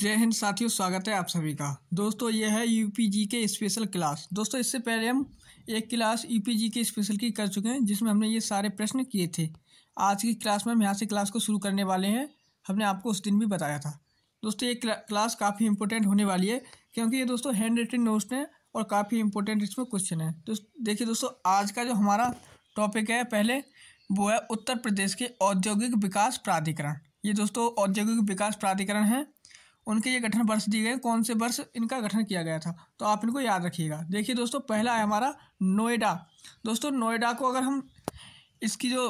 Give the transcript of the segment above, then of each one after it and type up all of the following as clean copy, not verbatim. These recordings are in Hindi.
जय हिंद साथियों, स्वागत है आप सभी का। दोस्तों यह है यूपीजी के स्पेशल क्लास। दोस्तों इससे पहले हम एक क्लास यूपीजी के स्पेशल की कर चुके हैं, जिसमें हमने ये सारे प्रश्न किए थे। आज की क्लास में हम यहाँ से क्लास को शुरू करने वाले हैं। हमने आपको उस दिन भी बताया था। दोस्तों ये क्लास काफ़ी इंपॉर्टेंट होने वाली है, क्योंकि ये दोस्तों हैंड रिटन नोट्स हैं और काफ़ी इंपॉर्टेंट इसमें क्वेश्चन है। तो देखिए दोस्तों, आज का जो हमारा टॉपिक है पहले वो है उत्तर प्रदेश के औद्योगिक विकास प्राधिकरण। ये दोस्तों औद्योगिक विकास प्राधिकरण है, उनके ये गठन वर्ष दिए गए, कौन से वर्ष इनका गठन किया गया था, तो आप इनको याद रखिएगा। देखिए दोस्तों, पहला है हमारा नोएडा। दोस्तों नोएडा को अगर हम इसकी जो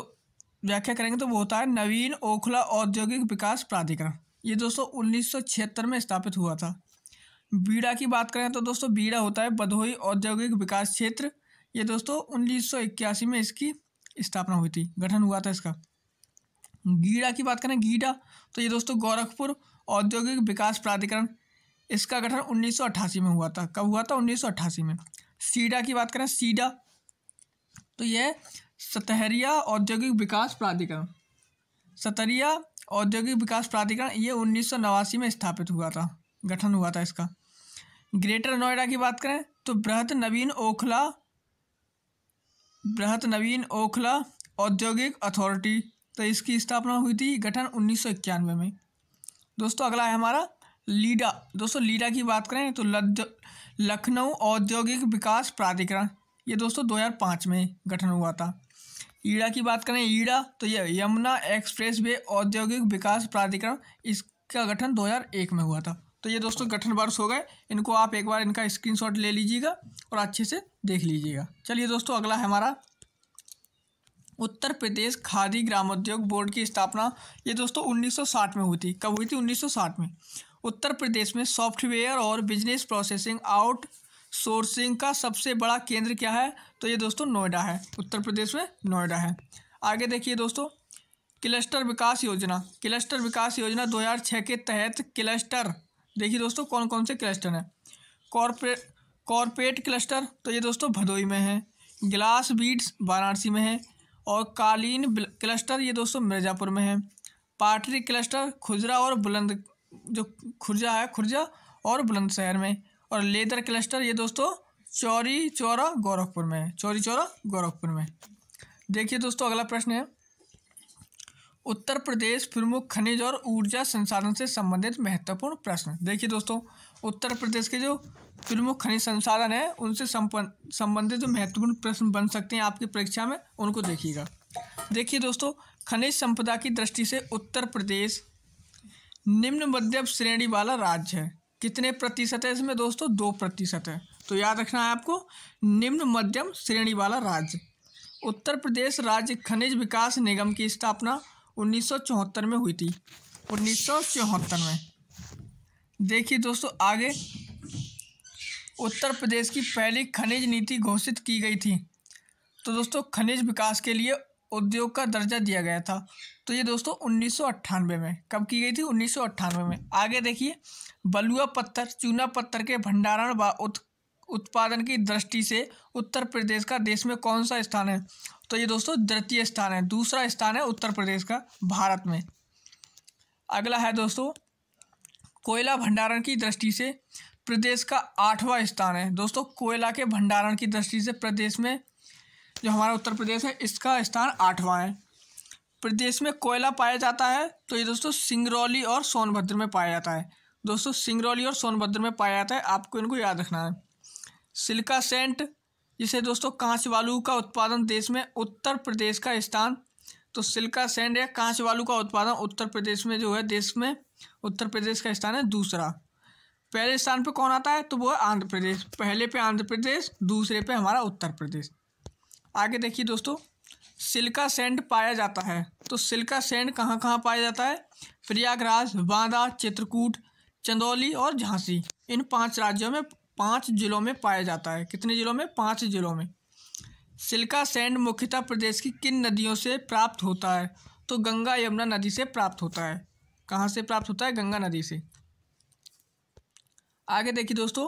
व्याख्या करेंगे तो वो होता है नवीन ओखला औद्योगिक विकास प्राधिकरण। ये दोस्तों 1976 में स्थापित हुआ था। बीड़ा की बात करें तो दोस्तों बीड़ा होता है भदोही औद्योगिक विकास क्षेत्र। ये दोस्तों 1981 में इसकी स्थापना हुई थी, गठन हुआ था इसका। गीडा की बात करें, गीडा तो ये दोस्तों गोरखपुर औद्योगिक विकास प्राधिकरण, इसका गठन 1988 में हुआ था। कब हुआ था? 1988 में। सीडा की बात करें, सीडा तो यह सतहरिया औद्योगिक विकास प्राधिकरण, सतहरिया औद्योगिक विकास प्राधिकरण, ये 1989 में स्थापित हुआ था, गठन हुआ था इसका। ग्रेटर नोएडा की बात करें तो बृहत नवीन ओखला औद्योगिक अथॉरिटी, तो इसकी स्थापना हुई थी, गठन 1991 में। दोस्तों अगला है हमारा लीडा। दोस्तों लीडा की बात करें तो लखनऊ औद्योगिक विकास प्राधिकरण, ये दोस्तों 2005 में गठन हुआ था। ईड़ा की बात करें, ईड़ा तो ये यमुना एक्सप्रेस वे औद्योगिक विकास प्राधिकरण, इसका गठन 2001 में हुआ था। तो ये दोस्तों गठन वर्ष हो गए, इनको आप एक बार इनका स्क्रीनशॉट ले लीजिएगा और अच्छे से देख लीजिएगा। चलिए दोस्तों अगला है हमारा उत्तर प्रदेश खादी ग्रामोद्योग बोर्ड की स्थापना, ये दोस्तों 1960 में हुई थी। कब हुई थी? 1960 में। उत्तर प्रदेश में सॉफ्टवेयर और बिजनेस प्रोसेसिंग आउटसोर्सिंग का सबसे बड़ा केंद्र क्या है? तो ये दोस्तों नोएडा है, उत्तर प्रदेश में नोएडा है। आगे देखिए दोस्तों, क्लस्टर विकास योजना। क्लस्टर विकास योजना 2006 के तहत क्लस्टर, देखिए दोस्तों कौन कौन से क्लस्टर हैं। कॉर्पोरेट क्लस्टर तो ये दोस्तों भदोही में है, ग्लास बीड्स वाराणसी में है, और कालीन क्लस्टर ये दोस्तों मिर्ज़ापुर में है। पाटरी क्लस्टर खुर्जा और बुलंद, जो खुर्जा और बुलंदशहर में, और लेदर क्लस्टर ये दोस्तों चौरी चौरा गोरखपुर में है, चौरी चौरा गोरखपुर में। देखिए दोस्तों अगला प्रश्न है उत्तर प्रदेश प्रमुख खनिज और ऊर्जा संसाधन से संबंधित महत्वपूर्ण प्रश्न। देखिए दोस्तों, उत्तर प्रदेश के जो प्रमुख खनिज संसाधन है उनसे संबंधित जो महत्वपूर्ण प्रश्न बन सकते हैं आपकी परीक्षा में, उनको देखिएगा। देखिए दोस्तों, खनिज संपदा की दृष्टि से उत्तर प्रदेश निम्न मध्यम श्रेणी वाला राज्य है। कितने प्रतिशत है इसमें? दोस्तों 2% है। तो याद रखना है आपको, निम्न मध्यम श्रेणी वाला राज्य। उत्तर प्रदेश राज्य खनिज विकास निगम की स्थापना 1974 में हुई थी, 1974 में। देखिए दोस्तों आगे, उत्तर प्रदेश की पहली खनिज नीति घोषित की गई थी। तो दोस्तों खनिज विकास के लिए उद्योग का दर्जा दिया गया था, तो ये दोस्तों 1998 में। कब की गई थी? 1998 में। आगे देखिए, बलुआ पत्थर चूना पत्थर के भंडारण व उत्पादन की दृष्टि से उत्तर प्रदेश का देश में कौन सा स्थान है? तो ये दोस्तों द्वितीय स्थान है, दूसरा स्थान है उत्तर प्रदेश का भारत में। अगला है दोस्तों, कोयला भंडारण की दृष्टि से प्रदेश का 8वां स्थान है। दोस्तों कोयला के भंडारण की दृष्टि से प्रदेश में जो हमारा उत्तर प्रदेश है, इसका स्थान 8वां है। प्रदेश में कोयला पाया जाता है तो ये दोस्तों सिंगरौली और सोनभद्र में पाया जाता है। दोस्तों सिंगरौली और सोनभद्र में पाया जाता है, आपको इनको याद रखना है। सिलिका सेंट, जिसे दोस्तों कांच वालू का उत्पादन देश में उत्तर प्रदेश का स्थान, तो सिलिका सैंड या कांच वालू का उत्पादन उत्तर प्रदेश में जो है, देश में उत्तर प्रदेश का स्थान है दूसरा। पहले स्थान पे कौन आता है? तो वो है आंध्र प्रदेश। पहले पे आंध्र प्रदेश, दूसरे पे हमारा उत्तर प्रदेश। आगे देखिए दोस्तों, सिलिका सैंड पाया जाता है, तो सिलिका सैंड कहाँ कहाँ पाया जाता है? प्रयागराज, बांदा, चित्रकूट, चंदौली और झांसी, इन 5 राज्यों में, 5 जिलों में पाया जाता है। कितने जिलों में? 5 जिलों में। सिलिका सैंड मुख्यतः प्रदेश की किन नदियों से प्राप्त होता है? तो गंगा यमुना नदी से प्राप्त होता है। कहाँ से प्राप्त होता है? गंगा नदी से। आगे देखिए दोस्तों,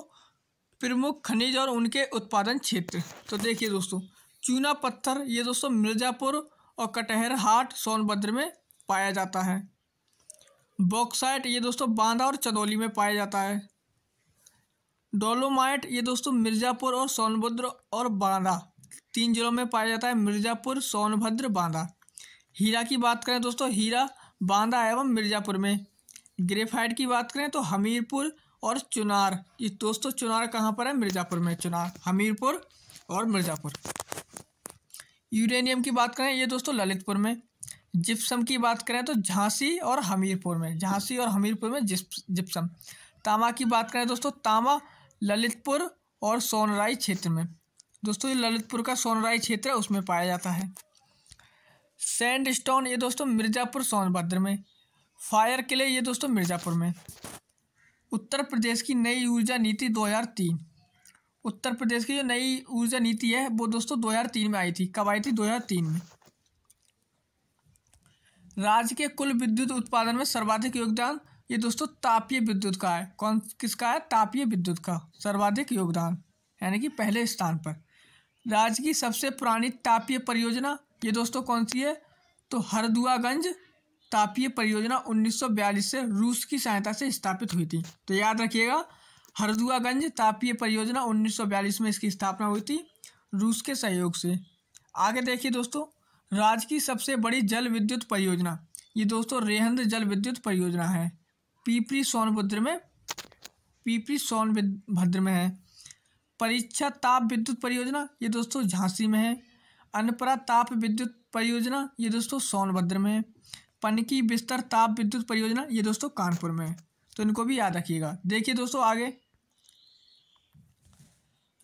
प्रमुख खनिज और उनके उत्पादन क्षेत्र। तो देखिए दोस्तों, चूना पत्थर ये दोस्तों मिर्ज़ापुर और कटहर हाट सोनभद्र में पाया जाता है। बॉक्साइट ये दोस्तों बांदा और चंदौली में पाया जाता है। डोलोमाइट ये दोस्तों मिर्ज़ापुर और सोनभद्र और बांदा 3 जिलों में पाया जाता है, मिर्ज़ापुर, सोनभद्र, बांदा। हीरा की बात करें दोस्तों, हीरा बांदा एवं मिर्ज़ापुर में। ग्रेफाइट की बात करें तो हमीरपुर और चुनार, ये दोस्तों चुनार कहाँ पर है? मिर्ज़ापुर में। चुनार, हमीरपुर और मिर्ज़ापुर। यूरेनियम की बात करें ये दोस्तों ललितपुर में। जिप्सम की बात करें तो झांसी और हमीरपुर में, झांसी और हमीरपुर में जिप्सम। तांबा की बात करें दोस्तों, तांबा ललितपुर और सोनराई क्षेत्र में। दोस्तों ये ललितपुर का सोनराई क्षेत्र है, उसमें पाया जाता है। सैंडस्टोन ये दोस्तों मिर्ज़ापुर, सोनभद्र में। फायर क्ले ये दोस्तों मिर्ज़ापुर में। उत्तर प्रदेश की नई ऊर्जा नीति 2003। उत्तर प्रदेश की जो नई ऊर्जा नीति है वो दोस्तों 2003 में आई थी। कब आई थी? 2003 में। राज्य के कुल विद्युत उत्पादन में सर्वाधिक योगदान ये दोस्तों तापीय विद्युत का है। किसका है? तापीय विद्युत का सर्वाधिक योगदान, यानी कि पहले स्थान पर। राज्य की सबसे पुरानी तापीय परियोजना ये दोस्तों कौन सी है? तो हरदुआगंज तापीय परियोजना 1942 से रूस की सहायता से स्थापित हुई थी। तो याद रखिएगा, हरदुआगंज तापीय परियोजना 1942 में इसकी स्थापना हुई थी रूस के सहयोग से। आगे देखिए दोस्तों, राज्य की सबसे बड़ी जल विद्युत परियोजना ये दोस्तों रेहंद जल विद्युत परियोजना है। पीपरी सोनभद्र में है। परीक्षा ताप विद्युत परियोजना ये दोस्तों झांसी में है। अनपरा ताप विद्युत परियोजना ये दोस्तों सोनभद्र में है। पनकी बिस्तर ताप विद्युत परियोजना ये दोस्तों कानपुर में है। तो इनको भी याद रखिएगा। देखिए दोस्तों आगे,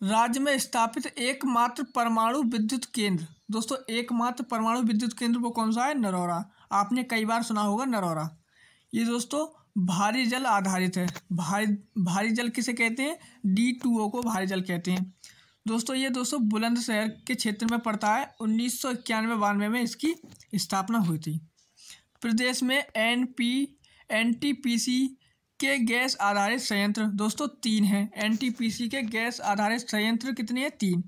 राज्य में स्थापित एकमात्र परमाणु विद्युत केंद्र। दोस्तों एकमात्र परमाणु विद्युत केंद्र वो कौन सा है? नरौरा। आपने कई बार सुना होगा नरौरा। ये दोस्तों भारी जल आधारित है। भारी जल किसे कहते हैं? D2O को भारी जल कहते हैं। दोस्तों ये दोस्तों बुलंदशहर के क्षेत्र में पड़ता है। 1991-92 में इसकी स्थापना हुई थी। प्रदेश में NTPC के गैस आधारित संयंत्र दोस्तों 3 हैं। NTPC के गैस आधारित संयंत्र कितने हैं? 3।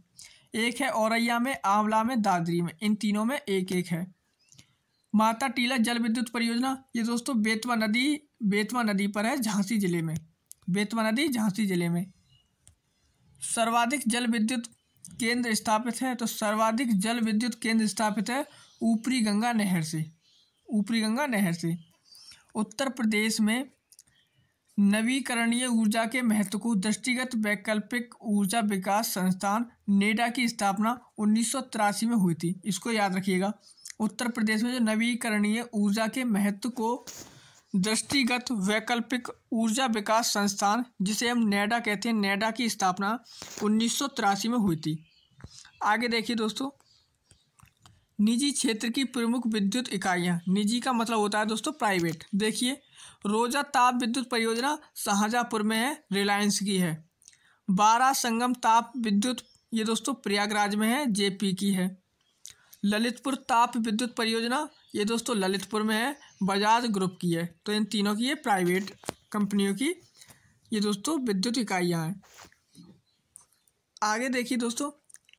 एक है औरैया में, आंवला में, दादरी में। इन तीनों में एक एक है। माता टीला जल विद्युत परियोजना ये दोस्तों बेतवा नदी पर है, झांसी जिले में। बेतवा नदी झांसी जिले में। सर्वाधिक जल विद्युत केंद्र स्थापित है, तो सर्वाधिक जल विद्युत केंद्र स्थापित है ऊपरी गंगा नहर से। उत्तर प्रदेश में नवीकरणीय ऊर्जा के महत्व को दृष्टिगत वैकल्पिक ऊर्जा विकास संस्थान नेडा की स्थापना 1983 में हुई थी। इसको याद रखिएगा। उत्तर प्रदेश में जो नवीकरणीय ऊर्जा के महत्व को दृष्टिगत वैकल्पिक ऊर्जा विकास संस्थान, जिसे हम नेडा कहते हैं, नेडा की स्थापना 1983 में हुई थी। आगे देखिए दोस्तों, निजी क्षेत्र की प्रमुख विद्युत इकाइयाँ। निजी का मतलब होता है दोस्तों प्राइवेट। देखिए, रोजा ताप विद्युत परियोजना शाहजहाँपुर में है, रिलायंस की है। बारा संगम ताप विद्युत ये दोस्तों प्रयागराज में है, JP की है। ललितपुर ताप विद्युत परियोजना ये दोस्तों ललितपुर में है, बजाज ग्रुप की है। तो इन तीनों की ये प्राइवेट कंपनियों की ये दोस्तों विद्युत इकाइयाँ हैं। आगे देखिए दोस्तों,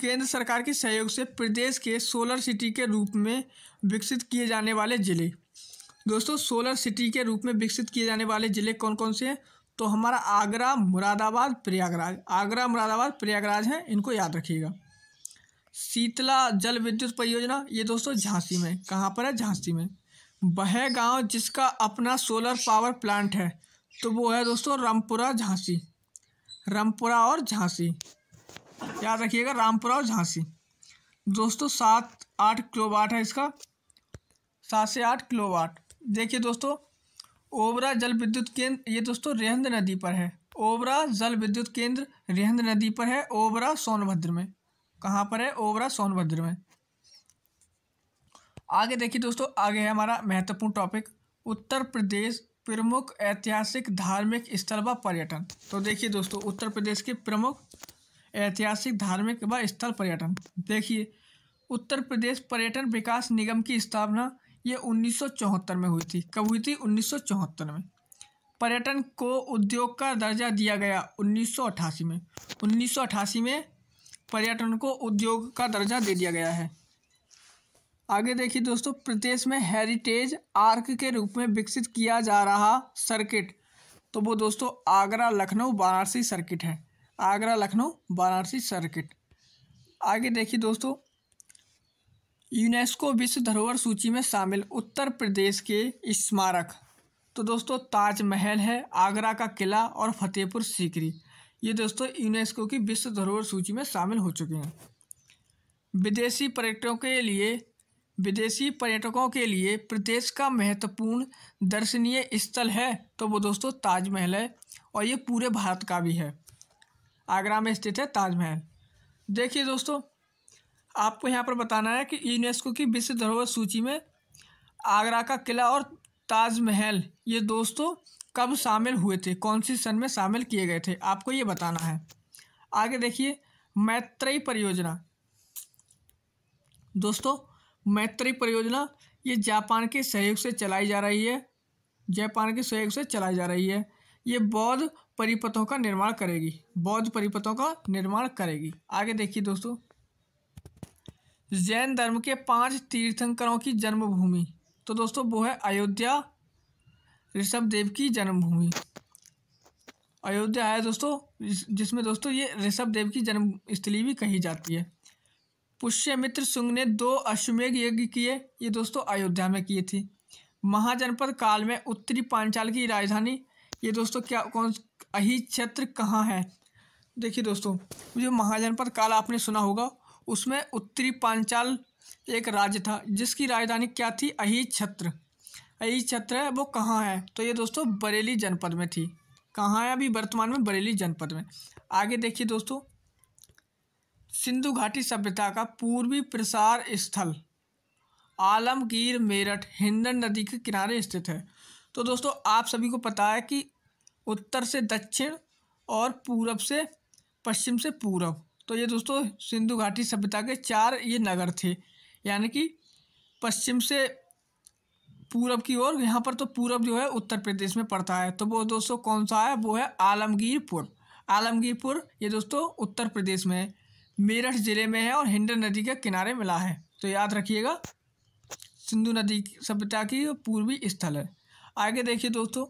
केंद्र सरकार के सहयोग से प्रदेश के सोलर सिटी के रूप में विकसित किए जाने वाले जिले। दोस्तों सोलर सिटी के रूप में विकसित किए जाने वाले जिले कौन कौन से हैं? तो हमारा आगरा, मुरादाबाद, प्रयागराज हैं। इनको याद रखिएगा। शीतला जल विद्युत परियोजना ये दोस्तों झांसी में। कहाँ पर है? झांसी में। वह गांव जिसका अपना सोलर पावर प्लांट है, तो वो है दोस्तों रामपुरा और झांसी। याद रखिएगा, रामपुरा और झांसी। दोस्तों 7-8 किलोवाट है इसका, 7 से 8 किलोवाट। देखिए दोस्तों, ओबरा जल विद्युत केंद्र ये दोस्तों रेहंद नदी पर है। ओबरा जल विद्युत केंद्र रेहंद नदी पर है, ओबरा सोनभद्र में। कहाँ पर है? ओबरा सोनभद्र में। आगे देखिए दोस्तों, आगे है हमारा महत्वपूर्ण टॉपिक, उत्तर प्रदेश प्रमुख ऐतिहासिक धार्मिक स्थल व पर्यटन। तो देखिए दोस्तों, उत्तर प्रदेश के प्रमुख ऐतिहासिक धार्मिक व स्थल पर्यटन। देखिए, उत्तर प्रदेश पर्यटन विकास निगम की स्थापना ये 1974 में हुई थी। कब हुई थी? 1974 में। पर्यटन को उद्योग का दर्जा दिया गया 1988 में। 1988 में पर्यटन को उद्योग का दर्जा दे दिया गया है। आगे देखिए दोस्तों, प्रदेश में हेरिटेज आर्क के रूप में विकसित किया जा रहा सर्किट, तो वो दोस्तों आगरा लखनऊ वाराणसी सर्किट है। आगरा लखनऊ वाराणसी सर्किट। आगे देखिए दोस्तों, यूनेस्को विश्व धरोहर सूची में शामिल उत्तर प्रदेश के स्मारक, तो दोस्तों ताजमहल है, आगरा का किला और फतेहपुर सीकरी, ये दोस्तों यूनेस्को की विश्व धरोहर सूची में शामिल हो चुके हैं। विदेशी पर्यटकों के लिए प्रदेश का महत्वपूर्ण दर्शनीय स्थल है, तो वो दोस्तों ताजमहल है, और ये पूरे भारत का भी है। आगरा में स्थित है ताजमहल। देखिए दोस्तों, आपको यहाँ पर बताना है कि यूनेस्को की विश्व धरोहर सूची में आगरा का किला और ताजमहल ये दोस्तों कब शामिल हुए थे, कौन सी सन में शामिल किए गए थे, आपको ये बताना है। आगे देखिए, मैत्रेयी परियोजना। दोस्तों मैत्रेयी परियोजना ये जापान के सहयोग से चलाई जा रही है। जापान के सहयोग से चलाई जा रही है। ये बौद्ध परिपथों का निर्माण करेगी। बौद्ध परिपथों का निर्माण करेगी। आगे देखिए दोस्तों, जैन धर्म के 5 तीर्थंकरों की जन्मभूमि, तो दोस्तों वो है अयोध्या, ऋषभदेव की जन्मभूमि। अयोध्या है दोस्तों, जिसमें दोस्तों ये ऋषभदेव की जन्मस्थली भी कही जाती है। पुष्यमित्र शुंग ने 2 अश्वमेध यज्ञ किए, ये दोस्तों अयोध्या में किए थे। महाजनपद काल में उत्तरी पांचाल की राजधानी, ये दोस्तों अही क्षेत्र कहाँ है। देखिए दोस्तों, जो महाजनपद काल आपने सुना होगा, उसमें उत्तरी पांचाल एक राज्य था जिसकी राजधानी क्या थी, अही क्षेत्र। अही क्षेत्र है वो कहाँ है, तो ये दोस्तों बरेली जनपद में थी। कहाँ है अभी वर्तमान में, बरेली जनपद में। आगे देखिए दोस्तों, सिंधु घाटी सभ्यता का पूर्वी प्रसार स्थल आलमगीर मेरठ हिंदन नदी के किनारे स्थित है। तो दोस्तों आप सभी को पता है कि उत्तर से दक्षिण और पूरब से पश्चिम से पूरब, तो ये दोस्तों सिंधु घाटी सभ्यता के 4 ये नगर थे, यानी कि पश्चिम से पूरब की ओर। यहाँ पर तो पूरब जो है उत्तर प्रदेश में पड़ता है, तो वो दोस्तों कौन सा है, वो है आलमगीरपुर। आलमगीरपुर ये दोस्तों उत्तर प्रदेश में है, मेरठ जिले में है और हिंडन नदी के किनारे मिला है। तो याद रखिएगा, सिंधु नदी सभ्यता की पूर्वी स्थल है। आगे देखिए दोस्तों,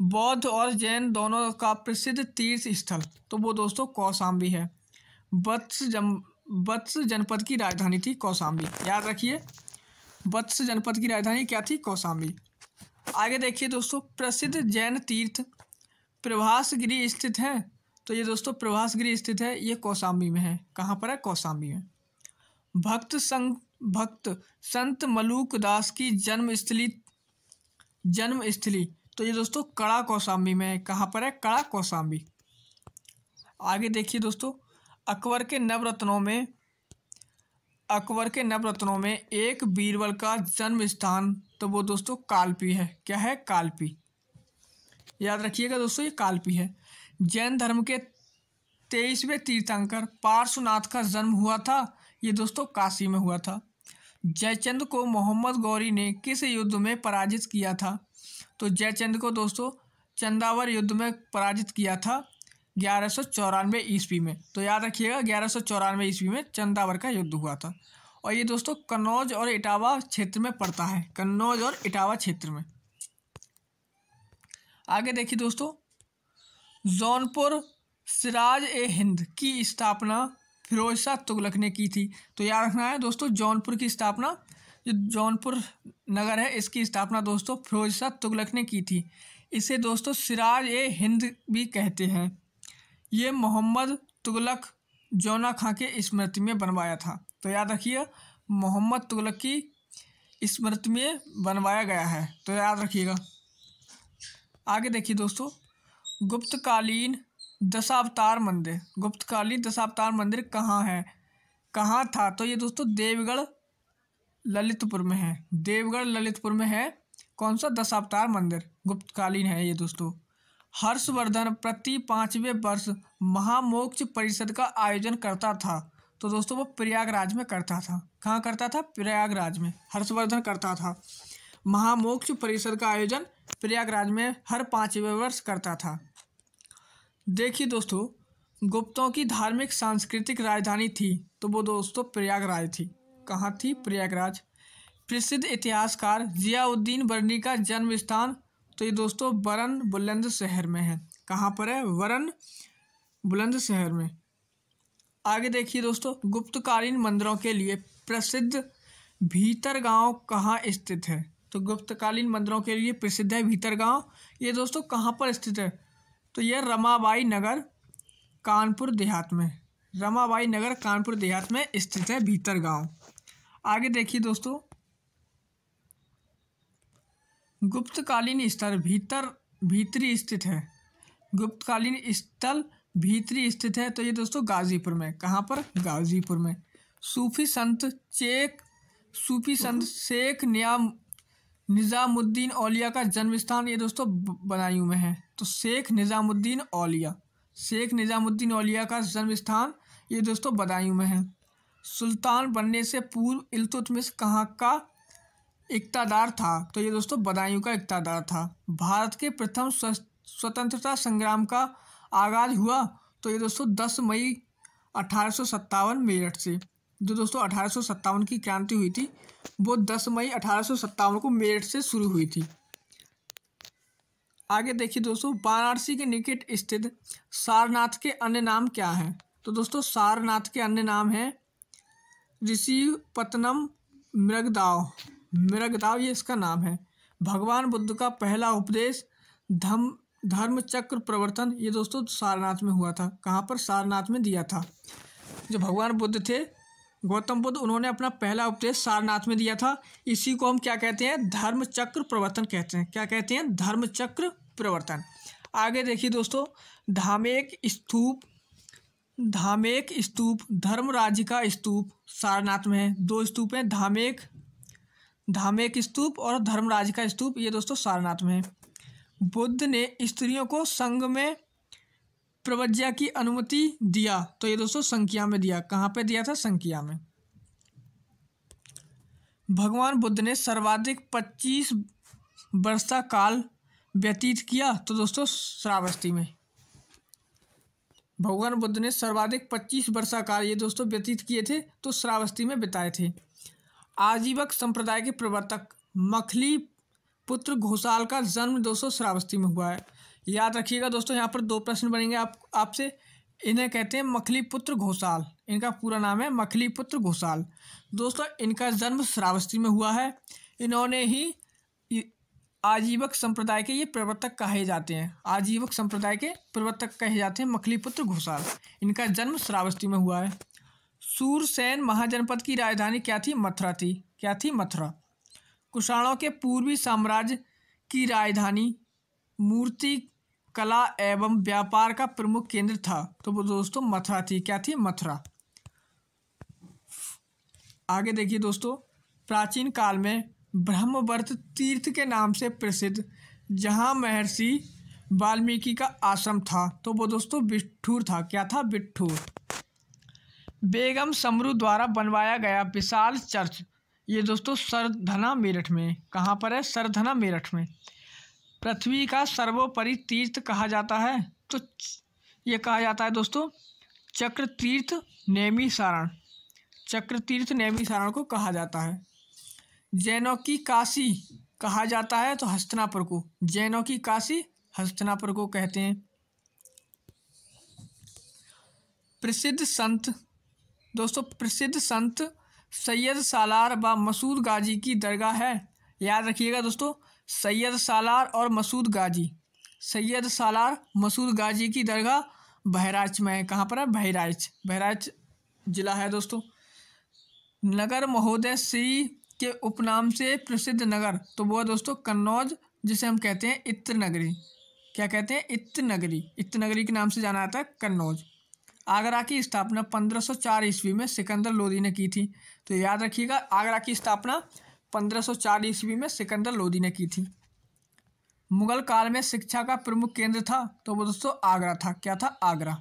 बौद्ध और जैन दोनों का प्रसिद्ध तीर्थ स्थल, तो वो दोस्तों कौशाम्बी है। वत्स जनपद की राजधानी थी कौशाम्बी। याद रखिए, वत्स जनपद की राजधानी क्या थी, कौशाम्बी। आगे देखिए दोस्तों, प्रसिद्ध जैन तीर्थ प्रभासगिरी स्थित है, तो ये दोस्तों प्रभासगिरी स्थित है, ये कौशाम्बी में है। कहाँ पर है, कौशाम्बी में। भक्त संत मलूक दास की जन्मस्थली, तो ये दोस्तों कड़ा कौशाम्बी में है। कहाँ पर है, कड़ा कौशाम्बी। आगे देखिए दोस्तों, अकबर के नवरत्नों में एक बीरबल का जन्म स्थान, तो वो दोस्तों कालपी है। क्या है, कालपी। याद रखिएगा दोस्तों, ये कालपी है। जैन धर्म के 23वें तीर्थंकर पार्श्वनाथ का जन्म हुआ था, ये दोस्तों काशी में हुआ था। जयचंद को मोहम्मद गौरी ने किस युद्ध में पराजित किया था, तो जयचंद को दोस्तों चंदावर युद्ध में पराजित किया था 1194 ईस्वी में। तो याद रखिएगा 1194 ईस्वी में चंदावर का युद्ध हुआ था, और ये दोस्तों कन्नौज और इटावा क्षेत्र में पड़ता है। कन्नौज और इटावा क्षेत्र में। आगे देखिए दोस्तों, जौनपुर सिराज ए हिंद की स्थापना फिरोज शाह तुगलक ने की थी। तो याद रखना है दोस्तों, जौनपुर की स्थापना, जो जौनपुर नगर है, इसकी स्थापना दोस्तों फिरोज शाह तुगलक ने की थी। इसे दोस्तों सिराज ए हिंद भी कहते हैं। ये मोहम्मद तुगलक जौना खां के स्मृति में बनवाया था। तो याद रखिए, मोहम्मद तुगलक की स्मृति में बनवाया गया है, तो याद रखिएगा। आगे देखिए दोस्तों, गुप्तकालीन दशावतार मंदिर कहाँ है, कहाँ था, तो ये दोस्तों देवगढ़ ललितपुर में है। देवगढ़ ललितपुर में है कौन सा, दशावतार मंदिर, गुप्तकालीन है ये दोस्तों। हर्षवर्धन प्रति 5वें वर्ष महामोक्ष परिषद का आयोजन करता था, तो दोस्तों वो प्रयागराज में करता था। कहाँ करता था, प्रयागराज में हर्षवर्धन करता था। महामोक्ष परिषद का आयोजन प्रयागराज में हर 5वें वर्ष करता था। देखिए दोस्तों, गुप्तों की धार्मिक सांस्कृतिक राजधानी थी, तो वो दोस्तों प्रयागराज थी। कहाँ थी, प्रयागराज। प्रसिद्ध इतिहासकार जियाउद्दीन बरनी का जन्म स्थान, तो ये दोस्तों बरन बुलंदशहर में है। कहाँ पर है? वरन बुलंदशहर में। आगे देखिए दोस्तों, गुप्तकालीन मंदिरों के लिए प्रसिद्ध भीतरगांव कहाँ स्थित है? तो गुप्तकालीन मंदिरों के लिए प्रसिद्ध है भीतरगांव। ये दोस्तों कहाँ पर स्थित है? तो यह रमाबाई नगर कानपुर देहात में, रमाबाई नगर कानपुर देहात में स्थित है भीतरगांव। आगे देखिए दोस्तों, गुप्तकालीन स्थल भीतरी स्थित है। गुप्तकालीन स्थल भीतरी स्थित है, तो ये दोस्तों गाजीपुर में। कहाँ पर? गाजीपुर में। सूफी संत शेख निज़ामुद्दीन औलिया का जन्म स्थान, ये दोस्तों बदायूं में है। तो शेख निज़ामुद्दीन औलिया का जन्म स्थान ये दोस्तों बदायूं में है। सुल्तान बनने से पूर्व इल्तुतमिश कहाँ का इक़्तिदार था? तो ये दोस्तों बदायूं का इक़्तिदार था। भारत के प्रथम स्वतंत्रता संग्राम का आगाज़ हुआ, तो ये दोस्तों 10 मई 1857 मेरठ से। जो दोस्तों 1857 की क्रांति हुई थी, वो 10 मई 1857 को मेरठ से शुरू हुई थी। आगे देखिए दोस्तों, वाराणसी के निकट स्थित सारनाथ के अन्य नाम क्या हैं? तो दोस्तों सारनाथ के अन्य नाम हैं ऋषिपत्तनम, मृगदाव ये इसका नाम है। भगवान बुद्ध का पहला उपदेश धर्मचक्र प्रवर्तन, ये दोस्तों सारनाथ में हुआ था। कहाँ पर? सारनाथ में दिया था। जो भगवान बुद्ध थे, गौतम बुद्ध, उन्होंने अपना पहला उपदेश सारनाथ में दिया था। इसी को हम क्या कहते हैं? धर्मचक्र प्रवर्तन कहते हैं। क्या कहते हैं? धर्मचक्र प्रवर्तन। आगे देखिए दोस्तों, धामेक स्तूप धर्मराज का स्तूप सारनाथ में है। 2 स्तूप हैं, धामेक स्तूप और धर्मराज का स्तूप, ये दोस्तों सारनाथ में है। बुद्ध ने स्त्रियों को संघ में प्रव्रज्या की अनुमति दिया, तो ये दोस्तों संख्या में दिया। कहाँ पे दिया था? संख्या में। भगवान बुद्ध ने सर्वाधिक 25 वर्ष का काल व्यतीत किया, तो दोस्तों श्रावस्ती में। भगवान बुद्ध ने सर्वाधिक 25 वर्ष का काल ये दोस्तों व्यतीत किए थे, तो श्रावस्ती में बिताए थे। आजीवक संप्रदाय के प्रवर्तक मखली पुत्र घोषाल का जन्म दोस्तों श्रावस्ती में हुआ है। याद रखिएगा दोस्तों, यहाँ पर 2 प्रश्न बनेंगे आपसे। इन्हें कहते हैं मखली पुत्र घोषाल, इनका पूरा नाम है मखली पुत्र घोषाल। दोस्तों इनका जन्म श्रावस्ती में हुआ है। इन्होंने ही आजीवक संप्रदाय के ये प्रवर्तक कहे जाते हैं। आजीवक संप्रदाय के प्रवर्तक कहे जाते हैं मखली पुत्र घोषाल। इनका जन्म श्रावस्ती में हुआ है। सूरसेन महाजनपद की राजधानी क्या थी? मथुरा थी। क्या थी? मथुरा। कुषाणों के पूर्वी साम्राज्य की राजधानी मूर्ति कला एवं व्यापार का प्रमुख केंद्र था, तो वो दोस्तों मथुरा थी। क्या थी? मथुरा। आगे देखिए दोस्तों, प्राचीन काल में ब्रह्मवर्त तीर्थ के नाम से प्रसिद्ध जहाँ महर्षि वाल्मीकि का आश्रम था, तो वो दोस्तों बिठूर था। क्या था? बिठूर। बेगम समरू द्वारा बनवाया गया विशाल चर्च, ये दोस्तों सरधना मेरठ में। कहाँ पर है? सरधना मेरठ में। पृथ्वी का सर्वोपरि तीर्थ कहा जाता है, तो ये कहा जाता है दोस्तों चक्रतीर्थ नैमिषारण। चक्रतीर्थ नैमिषारण को कहा जाता है। जैनों की काशी कहा जाता है, तो हस्तिनापुर को। जैनों की काशी हस्तिनापुर को कहते हैं। प्रसिद्ध संत सैयद सालार व मसूद गाजी की दरगाह है। याद रखिएगा दोस्तों, सैयद सालार और मसूद गाजी, सैयद सालार मसूद गाजी की दरगाह बहराइच में है। कहाँ पर है? बहराइच जिला है दोस्तों। नगर महोदय श्री के उपनाम से प्रसिद्ध नगर, तो वो है दोस्तों कन्नौज, जिसे हम कहते हैं इत्र नगरी। क्या कहते हैं? इत्र नगरी। इत्र नगरी के नाम से जाना जाता है कन्नौज। आगरा की स्थापना 1504 ईस्वी में सिकंदर लोदी ने की थी, तो याद रखिएगा आगरा की स्थापना 1504 ईस्वी में सिकंदर लोदी ने की थी। मुगल काल में शिक्षा का प्रमुख केंद्र था, तो वो दोस्तों आगरा था। क्या था? आगरा।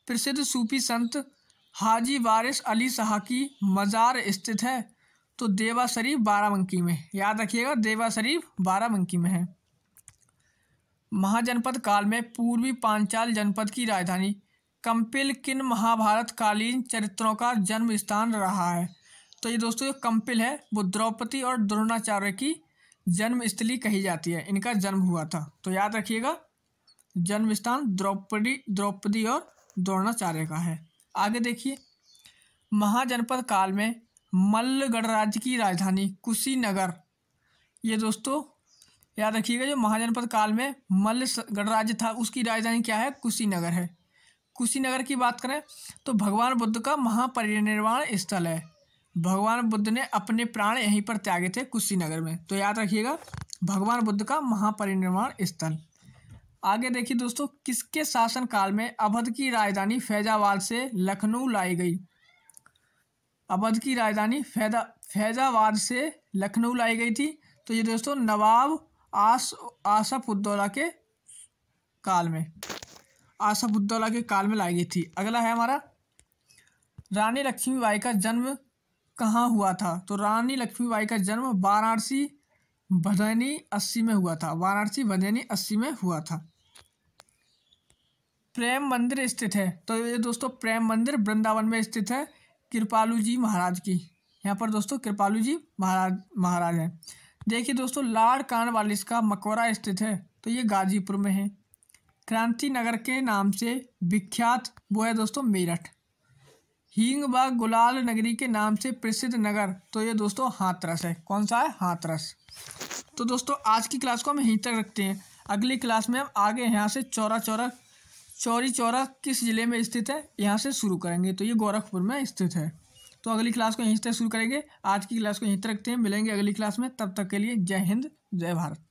प्रसिद्ध सूफी संत हाजी वारिस अली शाह की मज़ार स्थित है, तो देवा शरीफ बाराबंकी में। याद रखिएगा देवा शरीफ बाराबंकी में है। महाजनपद काल में पूर्वी पांचाल जनपद की राजधानी कंपिल किन महाभारत कालीन चरित्रों का जन्म स्थान रहा है, तो ये दोस्तों जो कंपिल है वो द्रौपदी और द्रोणाचार्य की जन्मस्थली कही जाती है, इनका जन्म हुआ था। तो याद रखिएगा, जन्म स्थान द्रौपदी और द्रोणाचार्य का है। आगे देखिए, महाजनपद काल में मल्ल गणराज्य की राजधानी कुशीनगर, ये दोस्तों याद रखिएगा, जो महाजनपद काल में मल्ल गणराज्य था उसकी राजधानी क्या है, कुशीनगर है। कुशीनगर की बात करें तो भगवान बुद्ध का महापरिनिर्वाण स्थल है। भगवान बुद्ध ने अपने प्राण यहीं पर त्यागे थे, कुशीनगर में। तो याद रखिएगा, भगवान बुद्ध का महापरिनिर्वाण स्थल। आगे देखिए दोस्तों, किसके शासनकाल में अवध की राजधानी फैजाबाद से लखनऊ लाई गई। अवध की राजधानी फैजाबाद से लखनऊ लाई गई थी। तो ये दोस्तों नवाब आसफउद्दौला के काल में, आसफउद्दौला के काल में लाई गई थी। अगला है हमारा, रानी लक्ष्मीबाई का जन्म कहाँ हुआ था। तो रानी लक्ष्मीबाई का जन्म वाराणसी भदैनी 80 में हुआ था। वाराणसी भदैनी 80 में हुआ था। प्रेम मंदिर स्थित है। तो ये दोस्तों प्रेम मंदिर वृंदावन में स्थित है, कृपालू जी महाराज की। यहाँ पर दोस्तों कृपालू जी महाराज हैं। देखिए दोस्तों, लॉर्ड कॉर्नवालिस का मकबरा स्थित है। तो ये गाजीपुर में है। क्रांति नगर के नाम से विख्यात वो है दोस्तों मेरठ। हींग व गुलाल नगरी के नाम से प्रसिद्ध नगर, तो ये दोस्तों हाथरस है। कौन सा है, हाथरस। तो दोस्तों आज की क्लास को हम यहीं तक रखते हैं। अगली क्लास में हम आगे यहाँ से चौरी चौरा किस जिले में स्थित है यहाँ से शुरू करेंगे। तो ये गोरखपुर में स्थित है। तो अगली क्लास को यहीं से शुरू करेंगे। आज की क्लास को यहीं तक रखते हैं, मिलेंगे अगली क्लास में। तब तक के लिए जय हिंद, जय भारत।